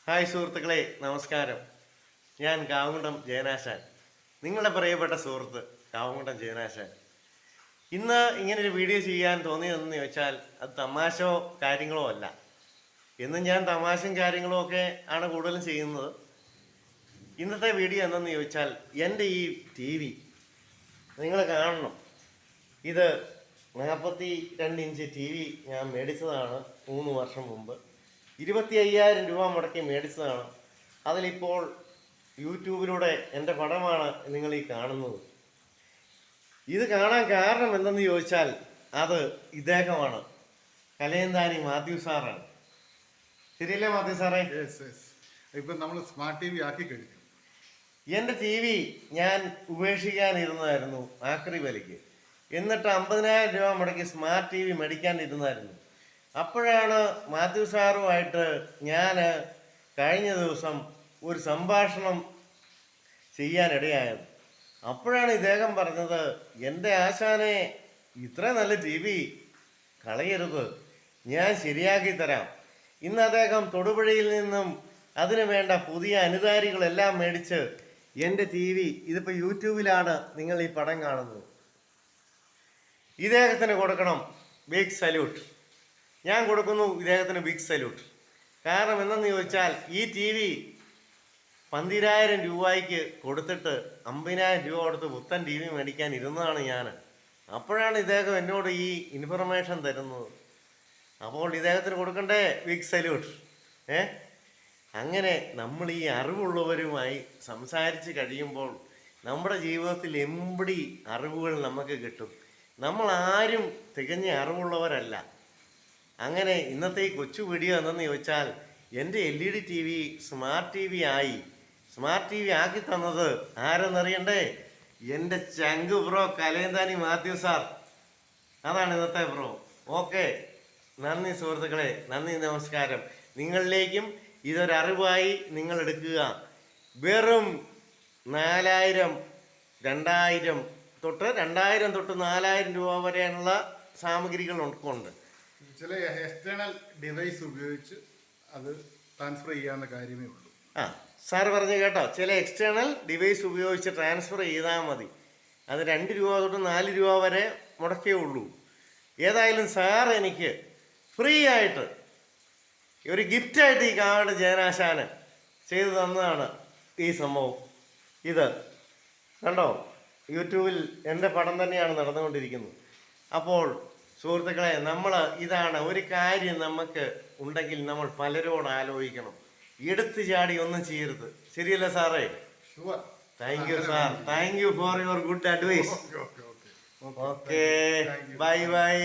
Hi സുഹൃത്തുക്കളെ, നമസ്കാരം. ഞാൻ കാവുകുണ്ടം ജയനാശാൻ, നിങ്ങളുടെ പ്രിയപ്പെട്ട സുഹൃത്ത് കാവുകുണ്ടം ജയനാശാൻ. ഇന്ന് ഇങ്ങനൊരു വീഡിയോ ചെയ്യാൻ തോന്നിയതെന്ന് ചോദിച്ചാൽ അത് തമാശയോ കാര്യങ്ങളോ അല്ല. എന്നും ഞാൻ തമാശയും കാര്യങ്ങളും ഒക്കെ ആണ് കൂടുതലും ചെയ്യുന്നത്. ഇന്നത്തെ വീഡിയോ എന്തെന്ന് ചോദിച്ചാൽ എൻ്റെ ഈ ടി വി നിങ്ങൾ കാണണം. ഇത് 42 ഇഞ്ച് ടി വി ഞാൻ മേടിച്ചതാണ് 3 വർഷം മുമ്പ്. 25,000 രൂപ മുടക്കി മേടിച്ചതാണ്. അതിലിപ്പോൾ യൂട്യൂബിലൂടെ എൻ്റെ പടമാണ് നിങ്ങൾ ഈ കാണുന്നത്. ഇത് കാണാൻ കാരണം എന്തെന്ന് ചോദിച്ചാൽ അത് ഇദ്ദേഹമാണ്, കലയന്താനി മാത്യു സാറാണ്. ശരിയല്ലേ മാത്യു സാറേ? ഇപ്പൊ നമ്മൾ സ്മാർട്ട് ടി വി ആക്കി കഴിഞ്ഞു. എൻ്റെ ടി വി ഞാൻ ഉപേക്ഷിക്കാനിരുന്നതായിരുന്നു ആക്രി വിലയ്ക്ക്. എന്നിട്ട് 50,000 രൂപ മുടക്കി സ്മാർട്ട് ടി വി മേടിക്കാനിരുന്നായിരുന്നു. അപ്പോഴാണ് മാത്യു സാറുമായിട്ട് ഞാൻ കഴിഞ്ഞ ദിവസം ഒരു സംഭാഷണം ചെയ്യാനിടയായത്. അപ്പോഴാണ് ഇദ്ദേഹം പറഞ്ഞത്, എൻ്റെ ആശാനെ, ഇത്ര നല്ല ടി വി കളയരുത്, ഞാൻ ശരിയാക്കി തരാം. ഇന്ന് അദ്ദേഹം തൊടുപുഴയിൽ നിന്നും അതിനു വേണ്ട പുതിയ അനുധാരികളെല്ലാം മേടിച്ച് എൻ്റെ ടി വി, ഇതിപ്പോൾ യൂട്യൂബിലാണ് നിങ്ങൾ ഈ പടം കാണുന്നത്, ഇദ്ദേഹത്തിന് കൊടുക്കണം ബിഗ് സല്യൂട്ട്. ഞാൻ കൊടുക്കുന്നു ഇദ്ദേഹത്തിന് ബിഗ് സല്യൂട്ട്. കാരണം എന്തെന്ന് ചോദിച്ചാൽ ഈ ടി വി 12,000 രൂപയ്ക്ക് കൊടുത്തിട്ട് 50,000 രൂപ കൊടുത്ത് പുത്തൻ ടി വി മേടിക്കാൻ ഇരുന്നതാണ് ഞാൻ. അപ്പോഴാണ് ഇദ്ദേഹം എന്നോട് ഈ ഇൻഫർമേഷൻ തരുന്നത്. അപ്പോൾ ഇദ്ദേഹത്തിന് കൊടുക്കണ്ടേ ബിഗ് സല്യൂട്ട്. അങ്ങനെ നമ്മൾ ഈ അറിവുള്ളവരുമായി സംസാരിച്ച് കഴിയുമ്പോൾ നമ്മുടെ ജീവിതത്തിൽ എമ്പടി അറിവുകൾ നമുക്ക് കിട്ടും. നമ്മൾ ആരും തികഞ്ഞ അറിവുള്ളവരല്ല. അങ്ങനെ ഇന്നത്തെ ഈ കൊച്ചു വീഡിയോ എന്തെന്ന് ചോദിച്ചാൽ, എൻ്റെ LED T V smart T V ആയി. സ്മാർട്ട് ടി വി ആക്കി തന്നത് ആരെന്നറിയണ്ടേ? എൻ്റെ ചങ്ക് ബ്രോ കലയന്താനി മാത്യു സാർ. അതാണ് ഇന്നത്തെ ബ്രോ. ഓക്കെ, നന്ദി സുഹൃത്തുക്കളെ, നന്ദി, നമസ്കാരം. നിങ്ങളിലേക്കും ഇതൊരറിവായി നിങ്ങൾ എടുക്കുക. വെറും 4,000, 2,000 തൊട്ട് 4,000 രൂപ വരെയുള്ള സാമഗ്രികൾ ഉണ്ട്. ചില എക്സ്റ്റേണൽ ഡിവൈസ് ഉപയോഗിച്ച് അത് ട്രാൻസ്ഫർ ചെയ്യാവുന്ന കാര്യമേ ഉള്ളൂ. സാർ പറഞ്ഞു കേട്ടോ, ചില എക്സ്റ്റേണൽ ഡിവൈസ് ഉപയോഗിച്ച് ട്രാൻസ്ഫർ ചെയ്താൽ മതി. അത് 2 രൂപ തൊട്ട് 4 രൂപ വരെ മുടക്കേ ഉള്ളൂ. ഏതായാലും സാർ എനിക്ക് ഫ്രീ ആയിട്ട് ഒരു ഗിഫ്റ്റായിട്ട് ഈ കാവട് ജയനാശാന് ചെയ്തു തന്നതാണ് ഈ സംഭവം. ഇത് കണ്ടോ, യൂട്യൂബിൽ എൻ്റെ പടം തന്നെയാണ് നടന്നുകൊണ്ടിരിക്കുന്നത്. അപ്പോൾ സുഹൃത്തുക്കളെ, ഇതാണ് ഒരു കാര്യം നമുക്ക് ഉണ്ടെങ്കിൽ നമ്മൾ പലരോട് ആലോചിക്കണം. എടുത്തു ചാടി ഒന്നും ചെയ്യരുത്. ശരിയല്ലേ സാറേ? Thank you sir, thank you for your good advice. Okay, bye by.